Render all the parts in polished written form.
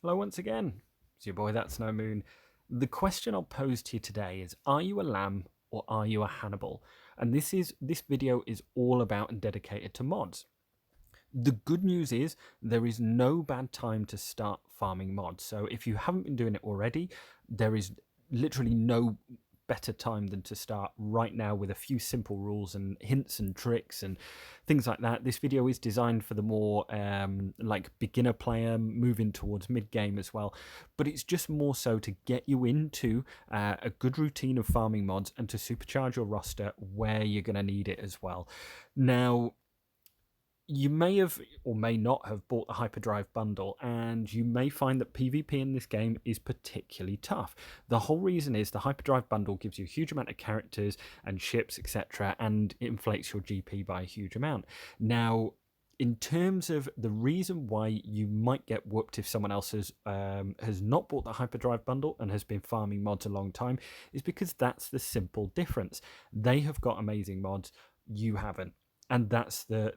Hello once again. It's your boy, That's No Moon. The question I'll pose to you today is, are you a lamb or are you a Hannibal? And this video is all about and dedicated to mods. The good news is there is no bad time to start farming mods. So if you haven't been doing it already, there is literally no better time than to start right now with a few simple rules and hints and tricks and things like that. This video is designed for the more like beginner player, moving towards mid game as well, but it's just more so to get you into a good routine of farming mods and to supercharge your roster where you're going to need it as well. Now, you may have or may not have bought the Hyperdrive bundle, and you may find that PvP in this game is particularly tough. The whole reason is the Hyperdrive bundle gives you a huge amount of characters and ships, etc., and it inflates your GP by a huge amount. Now, in terms of the reason why you might get whooped if someone else has not bought the Hyperdrive bundle and has been farming mods a long time, is because that's the simple difference. They have got amazing mods, you haven't. And that's the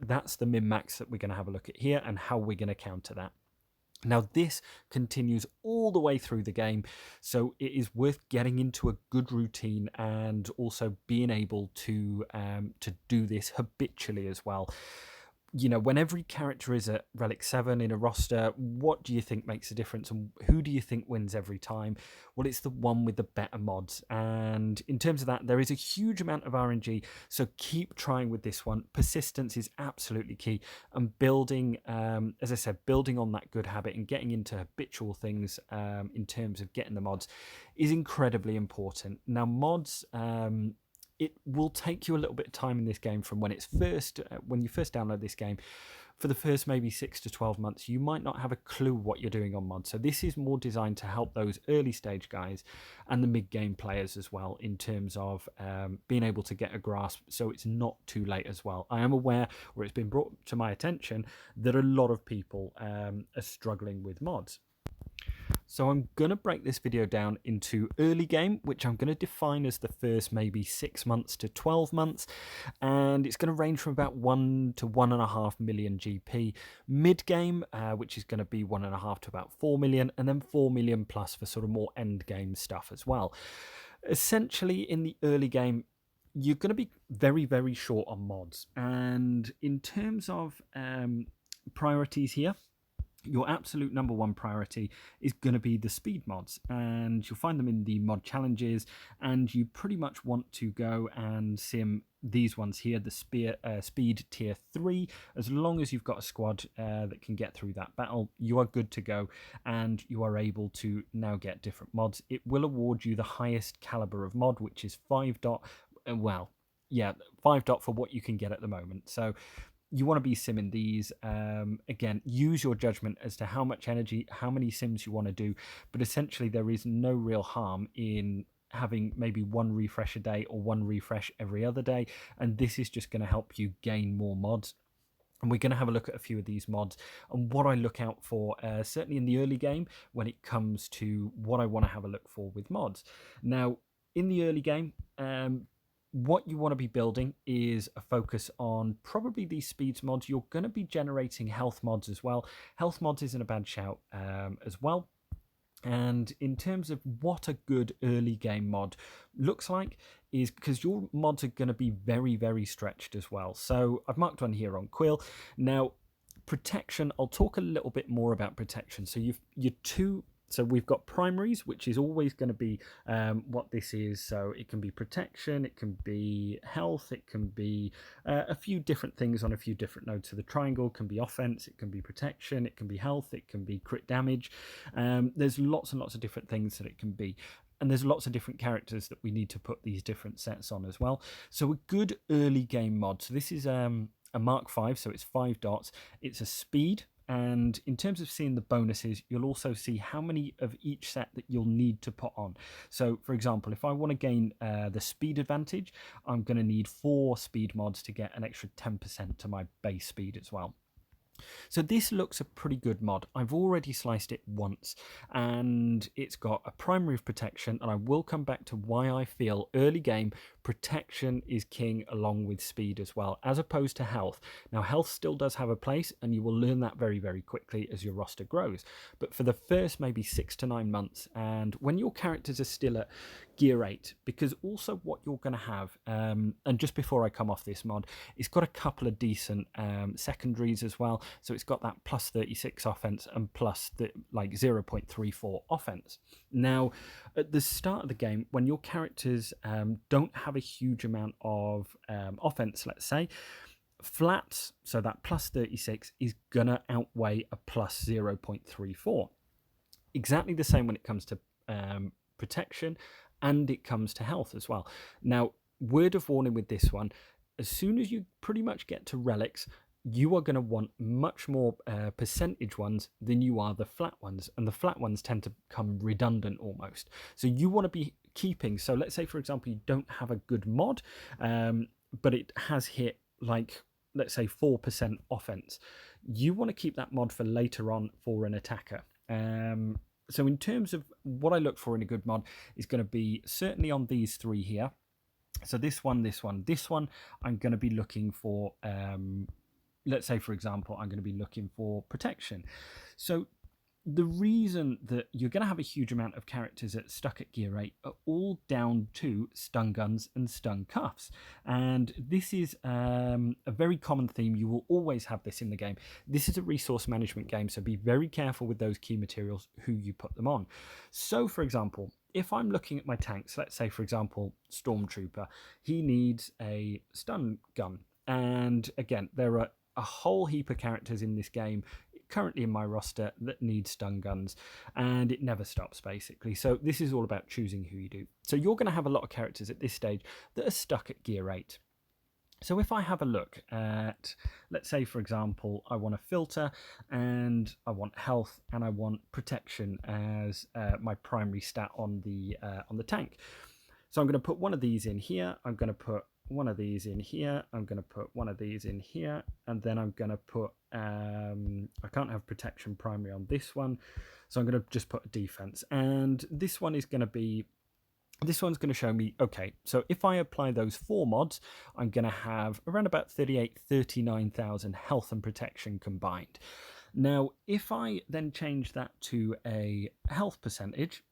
min-max that we're going to have a look at here and how we're going to counter that. Now, this continues all the way through the game, so it is worth getting into a good routine and also being able to do this habitually as well. You know, when every character is at Relic 7 in a roster, what do you think makes a difference and who do you think wins every time? Well, it's the one with the better mods. And in terms of that, there is a huge amount of RNG, so keep trying with this one. Persistence is absolutely key. And building, as I said, building on that good habit and getting into habitual things in terms of getting the mods is incredibly important. Now, mods... it will take you a little bit of time in this game from when it's when you first download this game. For the first maybe 6 to 12 months, you might not have a clue what you're doing on mods. So this is more designed to help those early stage guys and the mid-game players as well in terms of being able to get a grasp so it's not too late as well. I am aware, or it's been brought to my attention, that a lot of people are struggling with mods. So I'm going to break this video down into early game, which I'm going to define as the first maybe 6 months to 12 months. And it's going to range from about 1 to 1.5 million GP. Mid game, which is going to be 1.5 to about 4 million. And then 4 million plus for sort of more end game stuff as well. Essentially, in the early game, you're going to be very, very short on mods. And in terms of priorities here, your absolute number one priority is going to be the speed mods, and you'll find them in the mod challenges, and you pretty much want to go and sim these ones here, the speed tier 3. As long as you've got a squad that can get through that battle, you are good to go, and you are able to now get different mods. It will award you the highest caliber of mod, which is 5 dot, well, yeah, 5 dot for what you can get at the moment. So you want to be simming these. Again, use your judgment as to how much energy, how many sims you want to do, but essentially there is no real harm in having maybe one refresh a day or one refresh every other day, and this is just going to help you gain more mods. And we're going to have a look at a few of these mods and what I look out for, certainly in the early game, when it comes to what I want to have a look for with mods. Now, in the early game, what you want to be building is a focus on probably these speeds mods. You're going to be generating health mods as well. Health mods isn't a bad shout as well. And in terms of what a good early game mod looks like, is because your mods are going to be very, very stretched as well. So I've marked one here on Quill. Now, protection, I'll talk a little bit more about protection. So So we've got primaries, which is always going to be what this is. So it can be protection, it can be health, it can be a few different things on a few different nodes. So the triangle can be offense, it can be protection, it can be health, it can be crit damage. There's lots and lots of different things that it can be. And there's lots of different characters that we need to put these different sets on as well. So a good early game mod. So this is a Mark 5, so it's 5 dots. It's a speed. And in terms of seeing the bonuses, you'll also see how many of each set that you'll need to put on. So, for example, if I want to gain the speed advantage, I'm going to need 4 speed mods to get an extra 10% to my base speed as well. So this looks a pretty good mod. I've already sliced it once, and it's got a primary of protection, and I will come back to why I feel early game protection is king along with speed as well, as opposed to health. Now, health still does have a place, and you will learn that very, very quickly as your roster grows. But for the first maybe 6 to 9 months, and when your characters are still at gear 8, because also what you're going to have, and just before I come off this mod, it's got a couple of decent secondaries as well. So it's got that plus 36 offense and plus the like 0.34 offense. Now, at the start of the game, when your characters don't have a huge amount of offense, let's say, flats, so that plus 36 is gonna outweigh a plus 0.34. Exactly the same when it comes to protection, and it comes to health as well. Now, word of warning with this one, as soon as you pretty much get to relics, you are going to want much more percentage ones than you are the flat ones, and the flat ones tend to become redundant almost. So you want to be keeping, so let's say for example you don't have a good mod, but it has hit like, let's say 4% offense. You want to keep that mod for later on for an attacker. So in terms of what I look for in a good mod is going to be certainly on these three here. So this one, I'm going to be looking for, let's say, for example, I'm going to be looking for protection. So the reason that you're going to have a huge amount of characters that stuck at gear 8 are all down to stun guns and stun cuffs. And this is a very common theme. You will always have this in the game. This is a resource management game, so be very careful with those key materials, who you put them on. So, for example, if I'm looking at my tanks, let's say, for example, Stormtrooper, he needs a stun gun. And again, there are a whole heap of characters in this game currently in my roster that need stun guns, and it never stops basically. So this is all about choosing who you do. So you're going to have a lot of characters at this stage that are stuck at gear 8. So if I have a look at, let's say for example, I want a filter and I want health and I want protection as my primary stat on the tank. So I'm going to put one of these in here, I'm going to put one of these in here, I'm going to put one of these in here, and then I'm going to put, I can't have protection primary on this one, so I'm going to just put a defense. And this one is going to be, this one's going to show me, okay, so if I apply those 4 mods, I'm going to have around about 39,000 health and protection combined. Now, if I then change that to a health percentage,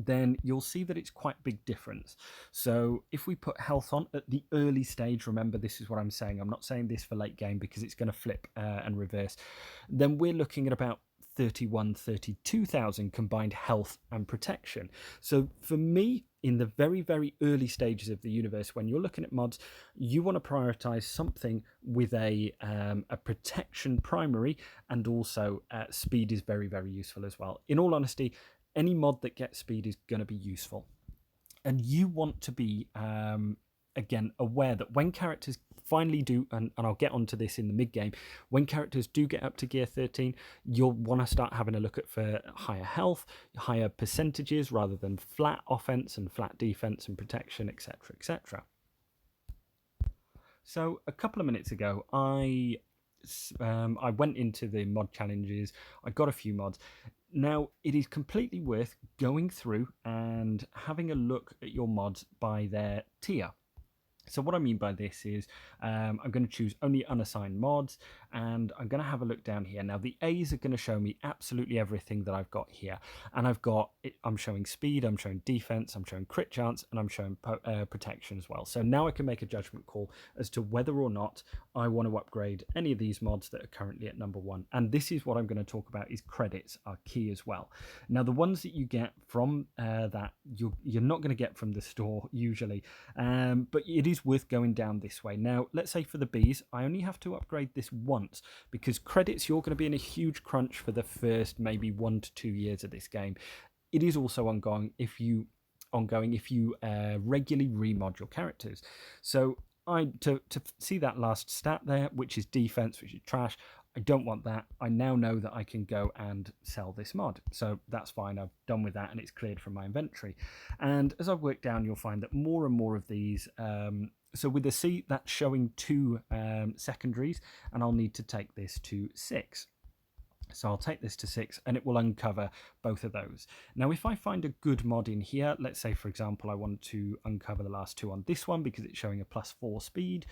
then you'll see that it's quite a big difference. So if we put health on at the early stage, remember this is what I'm saying, I'm not saying this for late game because it's going to flip and reverse, then we're looking at about 32,000 combined health and protection. So for me, in the very, very early stages of the universe, when you're looking at mods, you want to prioritize something with a protection primary, and also speed is very, very useful as well. In all honesty, any mod that gets speed is going to be useful. And you want to be, again, aware that when characters finally do, and I'll get onto this in the mid-game, when characters do get up to gear 13, you'll want to start having a look at for higher health, higher percentages, rather than flat offense and flat defense and protection, etc., etc. So a couple of minutes ago, I went into the mod challenges, I got a few mods. Now, it is completely worth going through and having a look at your mods by their tier. So what I mean by this is I'm going to choose only unassigned mods, and I'm going to have a look down here. Now the A's are going to show me absolutely everything that I've got here, and I'm showing speed, I'm showing defense, I'm showing crit chance, and I'm showing protection as well. So now I can make a judgment call as to whether or not I want to upgrade any of these mods that are currently at number 1. And this is what I'm going to talk about, is credits are key as well. Now the ones that you get from that you're not going to get from the store usually, but it is worth going down this way. Now let's say for the B's, I only have to upgrade this once, because credits, you're going to be in a huge crunch for the first maybe 1 to 2 years of this game. It is also ongoing if you regularly remod your characters. So to see that last stat there, which is defense, which is trash, I don't want that. I now know that I can go and sell this mod. So that's fine. I've done with that and it's cleared from my inventory. And as I work down, you'll find that more and more of these, so with the C, that's showing 2 secondaries, and I'll need to take this to 6. So I'll take this to 6 and it will uncover both of those. Now, if I find a good mod in here, let's say, for example, I want to uncover the last 2 on this one because it's showing a +4 speed.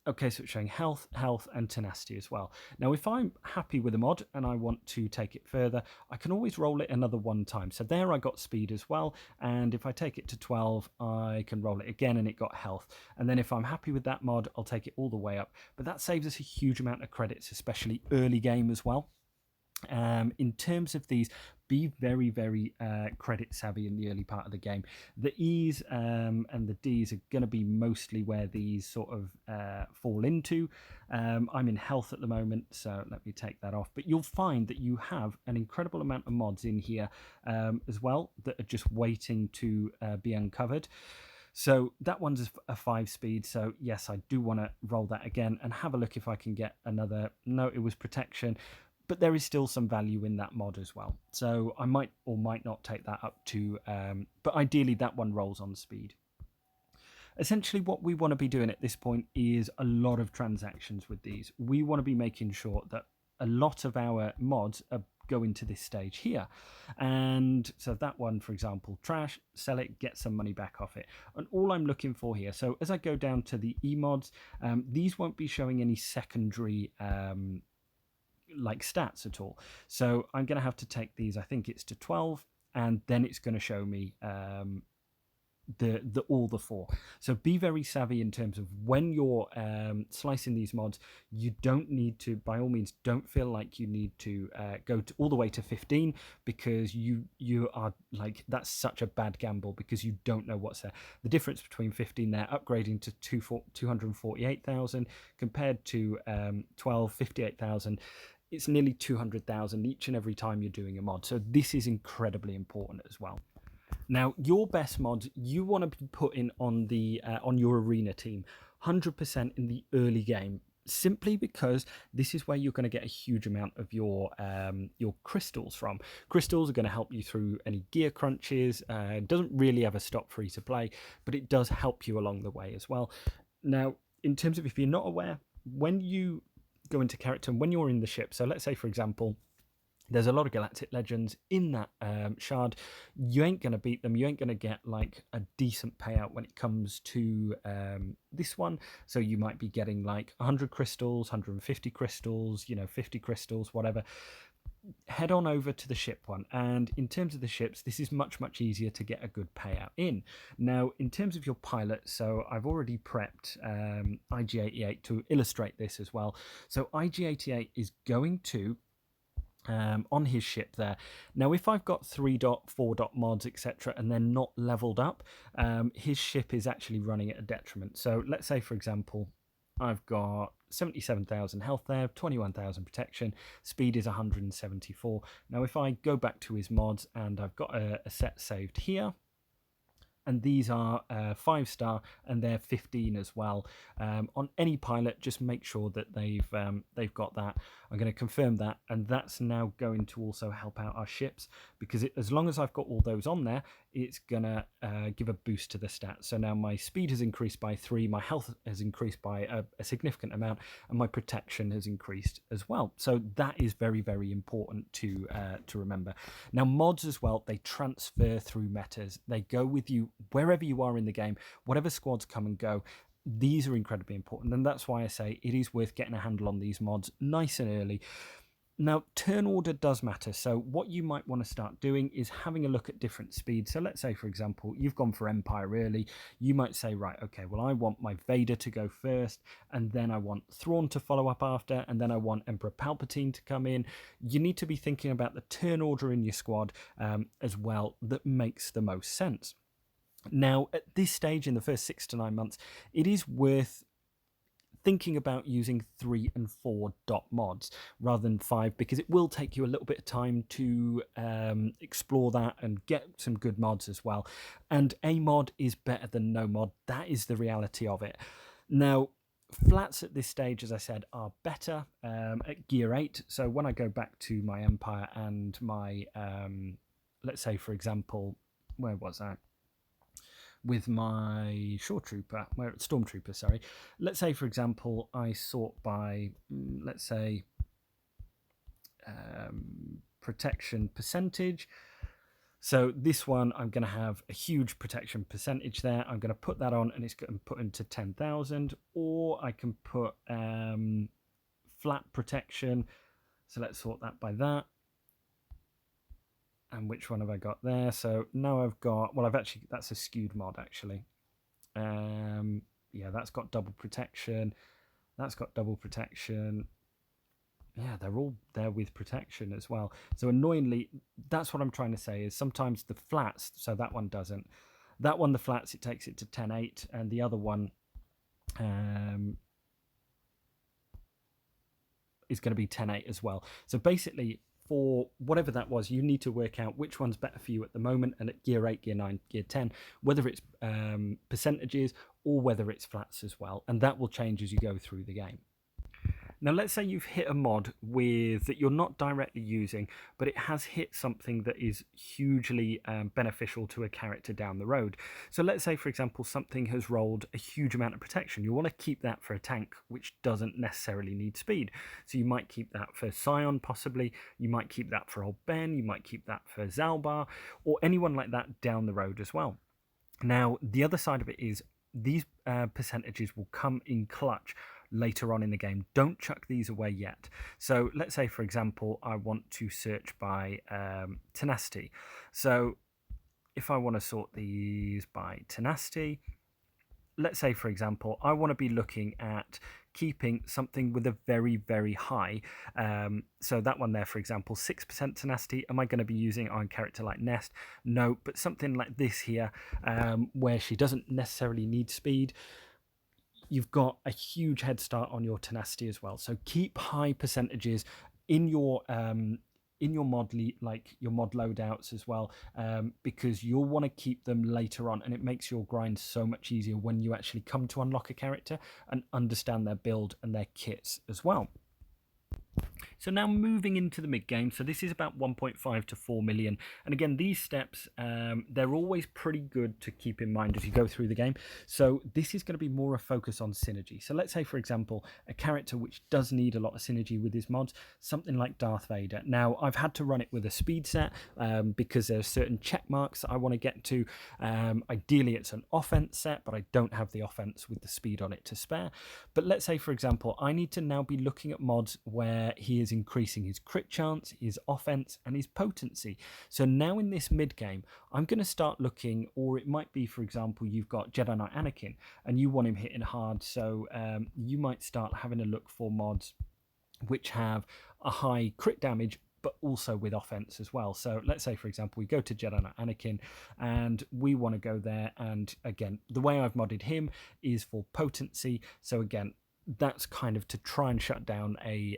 Okay, so it's showing health, and tenacity as well. Now, if I'm happy with a mod and I want to take it further, I can always roll it another 1 time. So there I got speed as well. And if I take it to 12, I can roll it again and it got health. And then if I'm happy with that mod, I'll take it all the way up. But that saves us a huge amount of credits, especially early game as well. In terms of these, be very, very credit savvy in the early part of the game. The E's and the D's are going to be mostly where these sort of fall into. I'm in health at the moment, so let me take that off. But you'll find that you have an incredible amount of mods in here as well that are just waiting to be uncovered. So that one's a 5 speed. So yes, I do want to roll that again and have a look if I can get another. No, it was protection. But there is still some value in that mod as well. So I might or might not take that up to, but ideally that one rolls on speed. Essentially what we want to be doing at this point is a lot of transactions with these. We want to be making sure that a lot of our mods are going to this stage here. And so that one, for example, trash, sell it, get some money back off it. And all I'm looking for here, so as I go down to the E-mods, these won't be showing any secondary like stats at all. So I'm going to have to take these, I think it's to 12, and then it's going to show me all the 4. So be very savvy in terms of when you're slicing these mods. You don't need to, by all means, don't feel like you need to go all the way to 15, because you are like, that's such a bad gamble because you don't know what's there. The difference between 15 there upgrading to 248,000 compared to 12, 58,000. It's nearly 200,000 each and every time you're doing a mod. So this is incredibly important as well. Now, your best mods you want to be putting on the on your arena team 100% in the early game, simply because this is where you're going to get a huge amount of your crystals from. Crystals are going to help you through any gear crunches. It doesn't really ever stop free to play, but it does help you along the way as well. Now, in terms of, if you're not aware, when you go into character and when you're in the ship, so let's say, for example, there's a lot of Galactic Legends in that shard, you ain't going to beat them. You ain't going to get like a decent payout when it comes to this one. So you might be getting like 100 crystals, 150 crystals, 50 crystals, whatever. Head on over to the ship one, and in terms of the ships, this is much easier to get a good payout in. Now, in terms of your pilot, so I've already prepped IG-88 to illustrate this as well. So IG-88 is going to on his ship there. Now, if I've got 3 dot, 4 dot mods, etc., and they're not leveled up, his ship is actually running at a detriment. So let's say, for example, I've got 77,000 health there, 21,000 protection, speed is 174. Now, if I go back to his mods and I've got a set saved here, and these are 5-star and they're 15 as well. On any pilot, just make sure that they've got that. I'm going to confirm that, and that's now going to also help out our ships, because as long as I've got all those on there, it's going to give a boost to the stats. So now my speed has increased by 3, my health has increased by a significant amount, and my protection has increased as well. So that is very important to remember. Now, mods as well, they transfer through metas. They go with you wherever you are in the game, whatever squads come and go. These are incredibly important, and that's why I say it is worth getting a handle on these mods nice and early. Now, turn order does matter. So what you might want to start doing is having a look at different speeds. So let's say, for example, you've gone for Empire early. You might say, right, okay, well, I want my Vader to go first, and then I want Thrawn to follow up after, and then I want Emperor Palpatine to come in. You need to be thinking about the turn order in your squad as well that makes the most sense. Now, at this stage, in the first 6 to 9 months, it is worth thinking about using 3 and 4 dot mods rather than 5, because it will take you a little bit of time to explore that and get some good mods as well. And a mod is better than no mod. That is the reality of it. Now, flats at this stage, as I said, are better at gear 8. So when I go back to my Empire and my, let's say, for example, where was I? With my Stormtrooper, sorry. Let's say, for example, I sort by, let's say, protection percentage. So this one, I'm going to have a huge protection percentage there. I'm going to put that on, and it's going to put into 10,000, or I can put flat protection. So let's sort that by that. And which one have I got there? So now I've got, well, that's a skewed mod actually. Yeah, that's got double protection. That's got double protection. Yeah, they're all there with protection as well. So annoyingly, that's what I'm trying to say, is sometimes the flats, so that one doesn't. That one, the flats, it takes it to 10.8, and the other one is going to be 10.8 as well. So basically, for whatever that was, you need to work out which one's better for you at the moment, and at gear 8, gear 9, gear 10, whether it's percentages or whether it's flats as well. And that will change as you go through the game. Now, let's say you've hit a mod that you're not directly using, but it has hit something that is hugely beneficial to a character down the road. So let's say, for example, something has rolled a huge amount of protection. You want to keep that for a tank, which doesn't necessarily need speed. So you might keep that for Scion, possibly. You might keep that for Old Ben. You might keep that for Zalbar, or anyone like that down the road as well. Now, the other side of it is these percentages will come in clutch later on in the game. Don't chuck these away yet. So let's say, for example, I want to search by tenacity. So if I want to sort these by tenacity, let's say, for example, I want to be looking at keeping something with a very, very high. So that one there, for example, 6% tenacity. Am I going to be using on a character like Nest? No, but something like this here, where she doesn't necessarily need speed, you've got a huge head start on your tenacity as well. So keep high percentages in your mod, like your mod loadouts as well, because you'll want to keep them later on, and it makes your grind so much easier when you actually come to unlock a character and understand their build and their kits as well. So now moving into the mid game, so this is about 1.5 to 4 million, and again, these steps, they're always pretty good to keep in mind as you go through the game. So this is going to be more a focus on synergy. So let's say, for example, a character which does need a lot of synergy with his mods, something like Darth Vader. Now, I've had to run it with a speed set because there's certain check marks that I want to get to. Ideally, it's an offense set, but I don't have the offense with the speed on it to spare. But let's say, for example, I need to now be looking at mods where he is increasing his crit chance, his offense, and his potency. So now in this mid game, I'm going to start looking, or it might be, for example, you've got Jedi Knight Anakin and you want him hitting hard. So you might start having a look for mods which have a high crit damage, but also with offense as well. So let's say, for example, we go to Jedi Knight Anakin and we want to go there. And again, the way I've modded him is for potency. So again, that's kind of to try and shut down a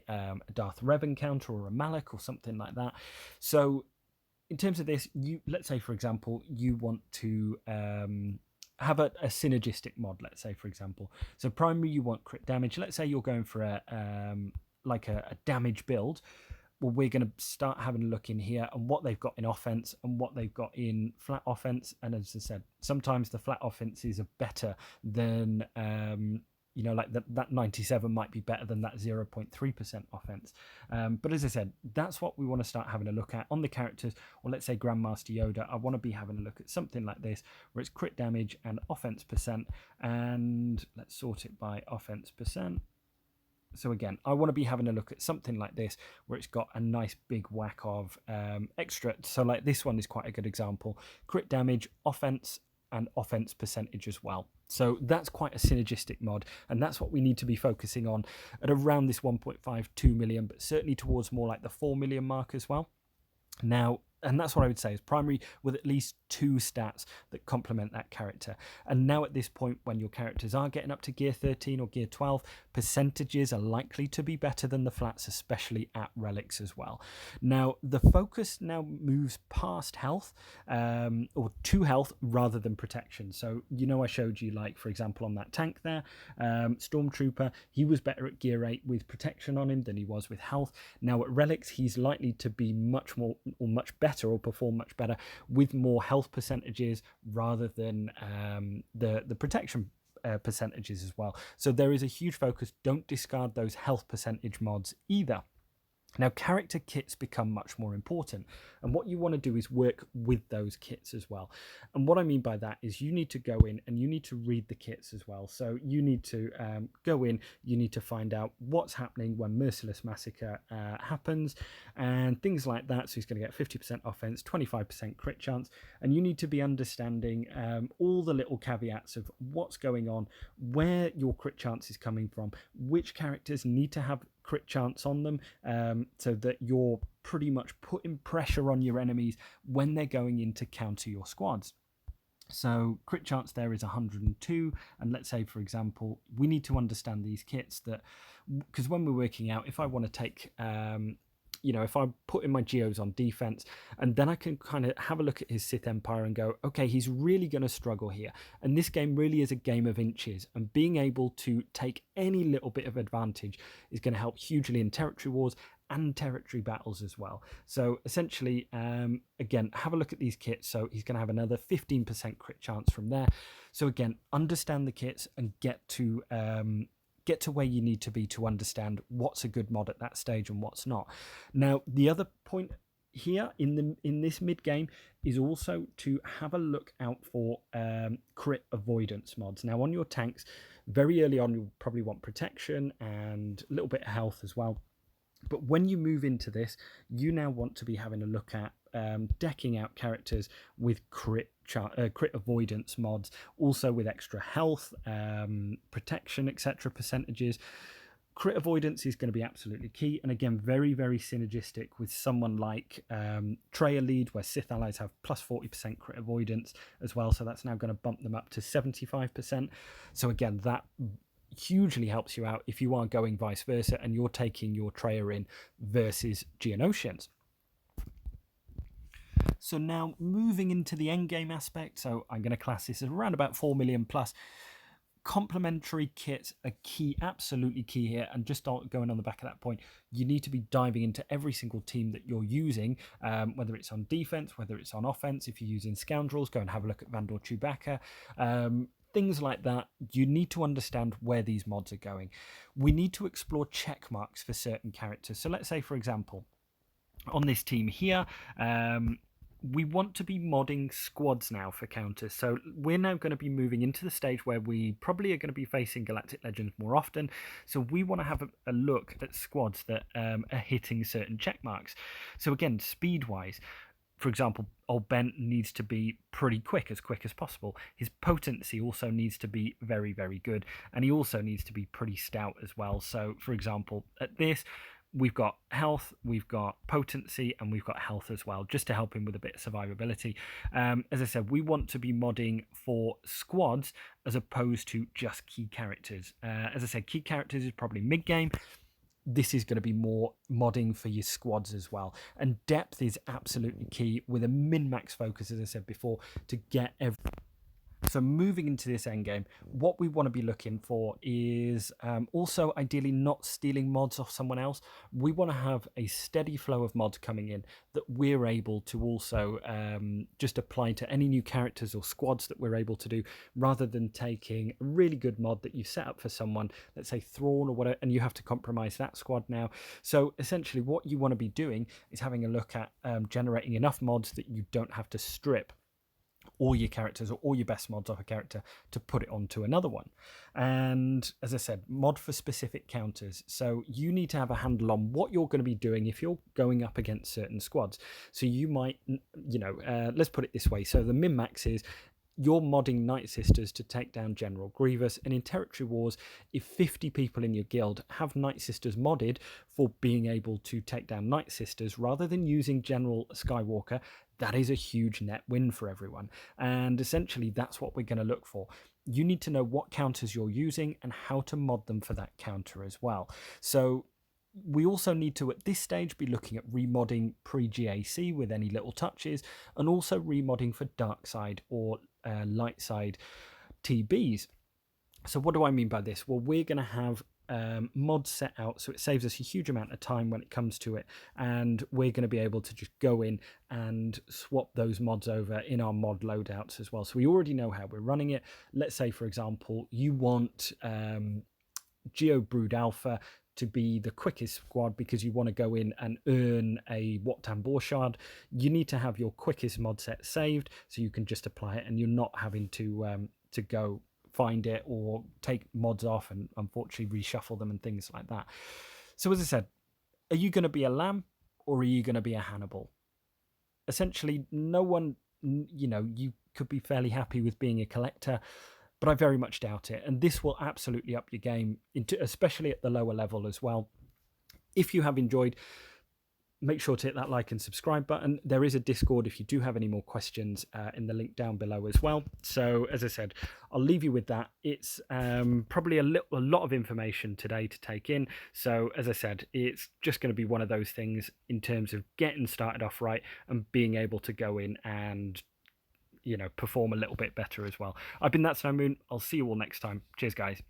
Darth Rev encounter or a Malak or something like that. So in terms of this, let's say, for example, you want to have a synergistic mod, let's say, for example. So primary, you want crit damage. Let's say you're going for a damage build. Well, we're going to start having a look in here and what they've got in offense and what they've got in flat offense. And as I said, sometimes the flat offenses are better than like that 97 might be better than that 0.3% offense. But as I said, that's what we want to start having a look at on the characters. Or let's say Grandmaster Yoda, I want to be having a look at something like this, where it's crit damage and offense percent. And let's sort it by offense percent. So again, I want to be having a look at something like this, where it's got a nice big whack of extra. So like this one is quite a good example. Crit damage, offense, and offense percentage as well. So that's quite a synergistic mod, and that's what we need to be focusing on at around this 1.5, 2 million, but certainly towards more like the 4 million mark as well. Now, and that's what I would say is primary with at least 2 stats that complement that character. And now at this point, when your characters are getting up to gear 13 or gear 12, percentages are likely to be better than the flats, especially at relics as well. Now, the focus now moves past health, or to health rather than protection. So, I showed you, like, for example, on that tank there, Stormtrooper, he was better at gear 8 with protection on him than he was with health. Now, at relics, he's likely to be much more or much better, or perform much better with more health percentages rather than the protection percentages as well. So there is a huge focus. Don't discard those health percentage mods either. Now, character kits become much more important, and what you want to do is work with those kits as well. And what I mean by that is you need to go in and you need to read the kits as well. So you need to go in, you need to find out what's happening when Merciless Massacre happens and things like that. So he's going to get 50% offense, 25% crit chance, and you need to be understanding all the little caveats of what's going on, where your crit chance is coming from, which characters need to have crit chance on them, so that you're pretty much putting pressure on your enemies when they're going in to counter your squads. So crit chance there is 102, and let's say, for example, we need to understand these kits, that because when we're working out, if I want to take if I put in my geos on defense, and then I can kind of have a look at his Sith Empire and go, okay, he's really going to struggle here. And this game really is a game of inches, and being able to take any little bit of advantage is going to help hugely in territory wars and territory battles as well. So essentially, again, have a look at these kits. So he's going to have another 15% crit chance from there. So again, understand the kits and get to where you need to be to understand what's a good mod at that stage and what's not. Now, the other point here in this mid game is also to have a look out for crit avoidance mods. Now, on your tanks, very early on, you'll probably want protection and a little bit of health as well. But when you move into this, you now want to be having a look at decking out characters with crit avoidance mods, also with extra health, protection, etc. percentages. Crit avoidance is going to be absolutely key, and again, very, very synergistic with someone like Treya Lead, where Sith allies have plus 40% crit avoidance as well, so that's now going to bump them up to 75%. So again, that hugely helps you out if you are going vice versa and you're taking your Treya in versus Geonosians. So now moving into the endgame aspect, so I'm going to class this as around about 4 million plus. Complementary kits are key, absolutely key here. And just going on the back of that point, you need to be diving into every single team that you're using, whether it's on defense, whether it's on offense. If you're using Scoundrels, go and have a look at Vandal Chewbacca. Things like that. You need to understand where these mods are going. We need to explore check marks for certain characters. So let's say, for example, on this team here, we want to be modding squads now for counters. So we're now going to be moving into the stage where we probably are going to be facing Galactic Legends more often. So we want to have a look at squads that are hitting certain check marks. So again, speed-wise, for example, old Ben needs to be pretty quick as possible. His potency also needs to be very, very good. And he also needs to be pretty stout as well. So, for example, at this, we've got health, we've got potency, and we've got health as well, just to help him with a bit of survivability. As I said, we want to be modding for squads as opposed to just key characters. As I said, key characters is probably mid-game. This is going to be more modding for your squads as well. And depth is absolutely key with a min-max focus, as I said before, to get every... So moving into this endgame, what we want to be looking for is also ideally not stealing mods off someone else. We want to have a steady flow of mods coming in that we're able to also just apply to any new characters or squads that we're able to do, rather than taking a really good mod that you set up for someone, let's say Thrawn or whatever, and you have to compromise that squad now. So essentially what you want to be doing is having a look at generating enough mods that you don't have to strip all your characters or all your best mods off a character to put it onto another one. And as I said, mod for specific counters. So you need to have a handle on what you're going to be doing if you're going up against certain squads. So you might, let's put it this way. So the min-max is you're modding Night Sisters to take down General Grievous, and in Territory Wars, if 50 people in your guild have Night Sisters modded for being able to take down Night Sisters rather than using General Skywalker, that is a huge net win for everyone. And essentially, that's what we're going to look for. You need to know what counters you're using and how to mod them for that counter as well. So we also need to, at this stage, be looking at remodding pre-GAC with any little touches, and also remodding for dark side or light side TBs. So what do I mean by this? Well, we're going to have mods set out, so it saves us a huge amount of time when it comes to it, and we're going to be able to just go in and swap those mods over in our mod loadouts as well. So we already know how we're running it. Let's say, for example, you want Geo Brood Alpha to be the quickest squad because you want to go in and earn a Wat Tambor shard, you need to have your quickest mod set saved so you can just apply it and you're not having to go find it or take mods off and unfortunately reshuffle them and things like that. So as I said, are you going to be a lamb or are you going to be a Hannibal? Essentially, no one, you could be fairly happy with being a collector, but I very much doubt it. And this will absolutely up your game, especially at the lower level as well. If you have enjoyed, make sure to hit that like and subscribe button. There is a Discord if you do have any more questions in the link down below as well. So as I said, I'll leave you with that. It's probably a lot of information today to take in. So as I said, it's just going to be one of those things in terms of getting started off right and being able to go in and perform a little bit better as well. I've been That's No Moon. I'll see you all next time. Cheers, guys.